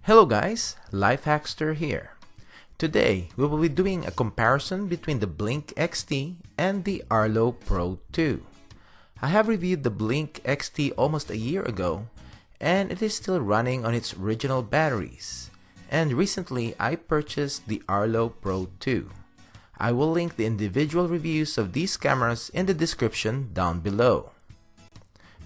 Hello guys, Life Hackster here. Today we will be doing a comparison between the Blink XT and the Arlo Pro 2. I have reviewed the Blink XT almost a year ago and it is still running on its original batteries. And recently I purchased the Arlo Pro 2. I will link the individual reviews of these cameras in the description down below.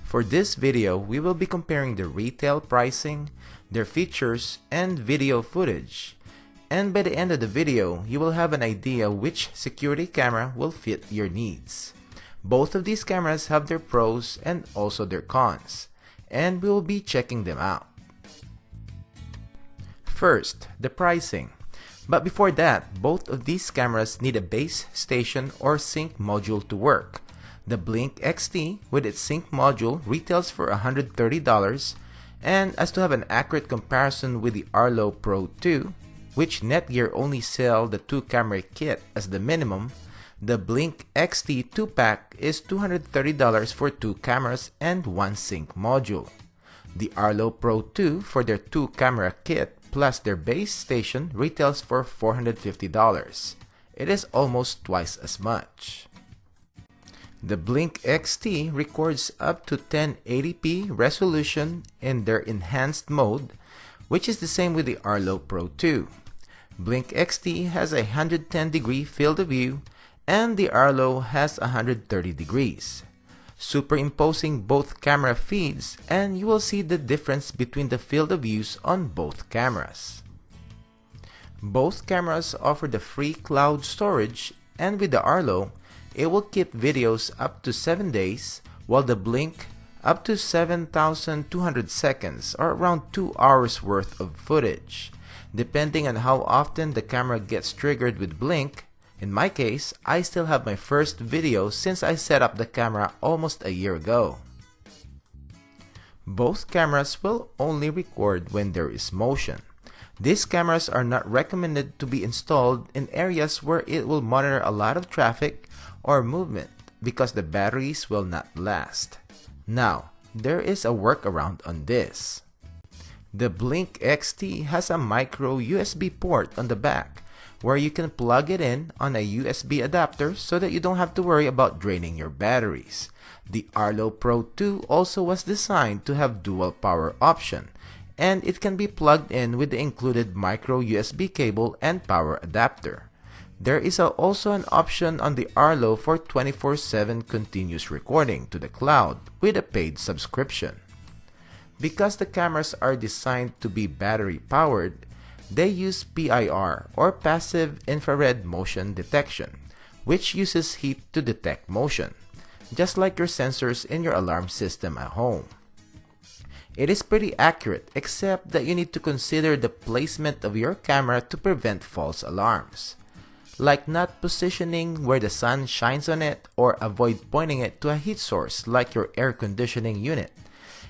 For this video, we will be comparing the retail pricing, their features, and video footage. And by the end of the video, you will have an idea which security camera will fit your needs. Both of these cameras have their pros and also their cons, and we will be checking them out. First, the pricing. But before that, both of these cameras need a base station or sync module to work. The Blink XT with its sync module retails for $130, and as to have an accurate comparison with the Arlo Pro 2, which Netgear only sell the 2-camera kit as the minimum, the Blink XT 2-pack is $230 for 2 cameras and 1 sync module. The Arlo Pro 2 for their 2-camera kit plus their base station retails for $450. It is almost twice as much. The Blink XT records up to 1080p resolution in their enhanced mode, which is the same with the Arlo Pro 2. Blink XT has a 110-degree field of view and the Arlo has 130 degrees. Superimposing both camera feeds and you will see the difference between the field of views on both cameras. Both cameras offer the free cloud storage, and with the Arlo, it will keep videos up to 7 days, while the Blink up to 7,200 seconds or around 2 hours worth of footage. Depending on how often the camera gets triggered with Blink, in my case, I still have my first video since I set up the camera almost a year ago. Both cameras will only record when there is motion. These cameras are not recommended to be installed in areas where it will monitor a lot of traffic or movement because the batteries will not last. Now, there is a workaround on this. The Blink XT has a micro USB port on the back where you can plug it in on a USB adapter so that you don't have to worry about draining your batteries. The Arlo Pro 2 also was designed to have dual power option, and it can be plugged in with the included micro USB cable and power adapter. There is also an option on the Arlo for 24/7 continuous recording to the cloud with a paid subscription. Because the cameras are designed to be battery powered, they use PIR or passive infrared motion detection, which uses heat to detect motion, just like your sensors in your alarm system at home. It is pretty accurate, except that you need to consider the placement of your camera to prevent false alarms, like not positioning where the sun shines on it or avoid pointing it to a heat source like your air conditioning unit.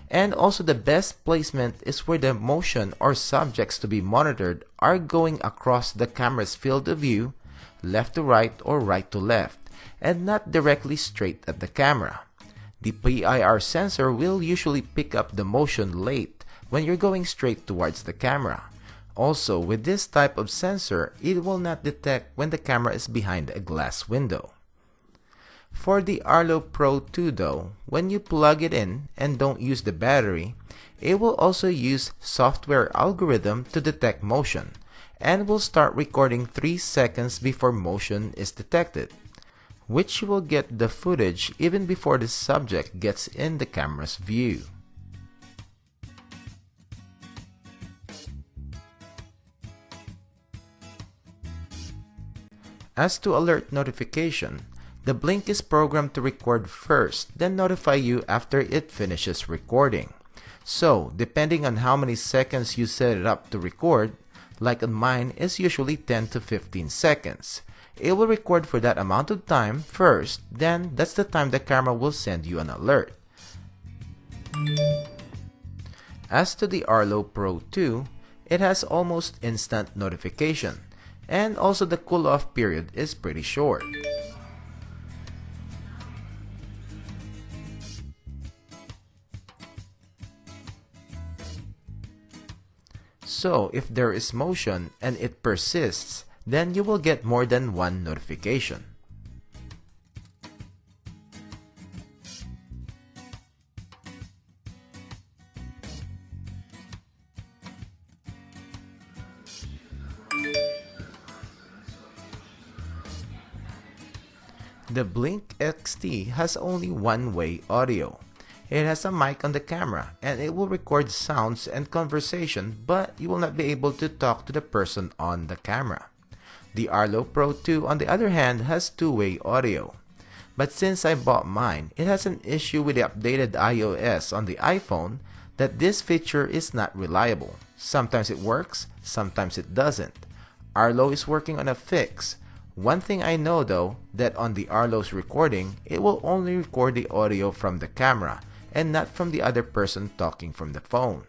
And also the best placement is where the motion or subjects to be monitored are going across the camera's field of view, left to right or right to left, and not directly straight at the camera. The PIR sensor will usually pick up the motion late when you're going straight towards the camera. Also, with this type of sensor, it will not detect when the camera is behind a glass window. For the Arlo Pro 2 though, when you plug it in and don't use the battery, it will also use software algorithm to detect motion and will start recording 3 seconds before motion is detected, which you will get the footage even before the subject gets in the camera's view. As to alert notification, the Blink is programmed to record first, then notify you after it finishes recording. So, depending on how many seconds you set it up to record, like on mine is usually 10 to 15 seconds, it will record for that amount of time first, then that's the time the camera will send you an alert. As to the Arlo Pro 2, it has almost instant notification, and also the cool-off period is pretty short. So if there is motion and it persists, then you will get more than one notification. The Blink XT has only one-way audio. It has a mic on the camera and it will record sounds and conversation, but you will not be able to talk to the person on the camera. The Arlo Pro 2 on the other hand has two-way audio. But since I bought mine, it has an issue with the updated iOS on the iPhone that this feature is not reliable. Sometimes it works, sometimes it doesn't. Arlo is working on a fix. One thing I know though, that on the Arlo's recording, it will only record the audio from the camera and not from the other person talking from the phone.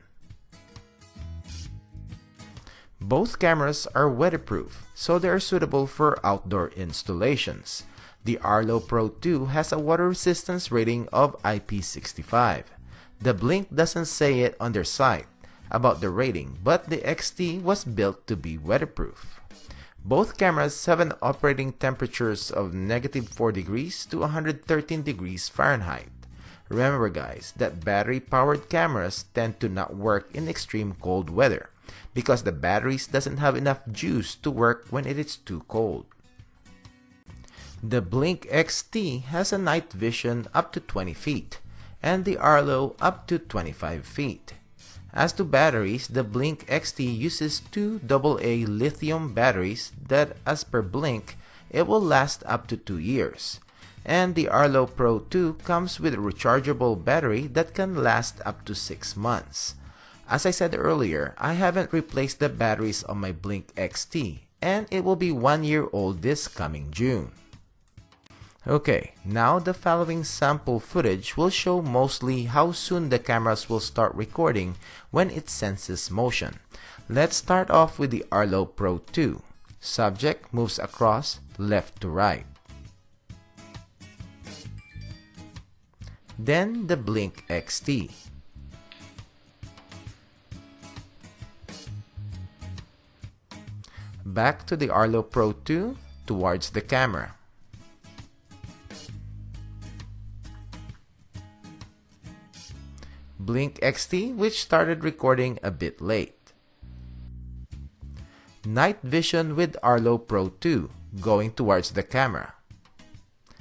Both cameras are weatherproof, so they are suitable for outdoor installations. The Arlo Pro 2 has a water resistance rating of IP65. The Blink doesn't say it on their site about the rating, but the XT was built to be weatherproof. Both cameras have an operating temperatures of -4 degrees to 113 degrees Fahrenheit. Remember guys, that battery-powered cameras tend to not work in extreme cold weather because the batteries doesn't have enough juice to work when it is too cold. The Blink XT has a night vision up to 20 feet and the Arlo up to 25 feet. As to batteries, the Blink XT uses two AA lithium batteries that, as per Blink, it will last up to 2 years. And the Arlo Pro 2 comes with a rechargeable battery that can last up to 6 months. As I said earlier, I haven't replaced the batteries on my Blink XT, and it will be 1 year old this coming June. Okay, now the following sample footage will show mostly how soon the cameras will start recording when it senses motion. Let's start off with the Arlo Pro 2. Subject moves across left to right. Then the Blink XT. Back to the Arlo Pro 2 towards the camera. Blink XT, which started recording a bit late. Night vision with Arlo Pro 2, going towards the camera.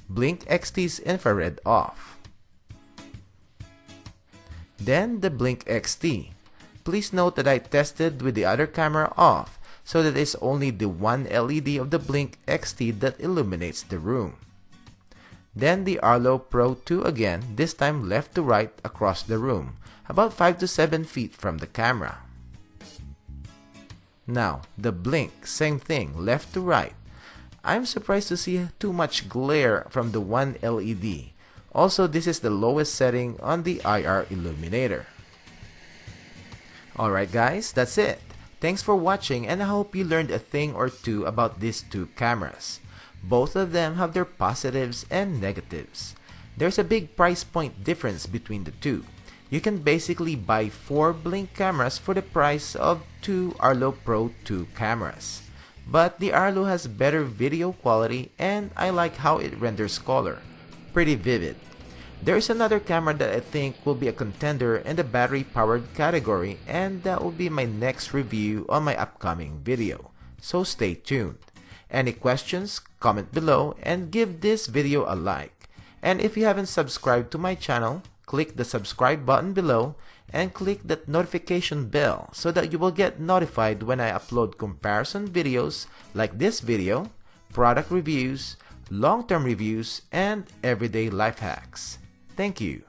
Blink XT's infrared off. Then the Blink XT. Please note that I tested with the other camera off, so that it's only the one LED of the Blink XT that illuminates the room. Then the Arlo Pro 2 again, this time left to right across the room, about 5 to 7 feet from the camera. Now, the Blink, same thing, left to right. I'm surprised to see too much glare from the one LED. Also, this is the lowest setting on the IR illuminator. Alright guys, that's it. Thanks for watching and I hope you learned a thing or two about these two cameras. Both of them have their positives and negatives. There's a big price point difference between the two. You can basically buy 4 Blink cameras for the price of 2 Arlo Pro 2 cameras. But the Arlo has better video quality and I like how it renders color. Pretty vivid. There's another camera that I think will be a contender in the battery powered category and that will be my next review on my upcoming video. So stay tuned. Any questions, comment below and give this video a like. And if you haven't subscribed to my channel, click the subscribe button below and click that notification bell so that you will get notified when I upload comparison videos like this video, product reviews, long-term reviews, and everyday life hacks. Thank you.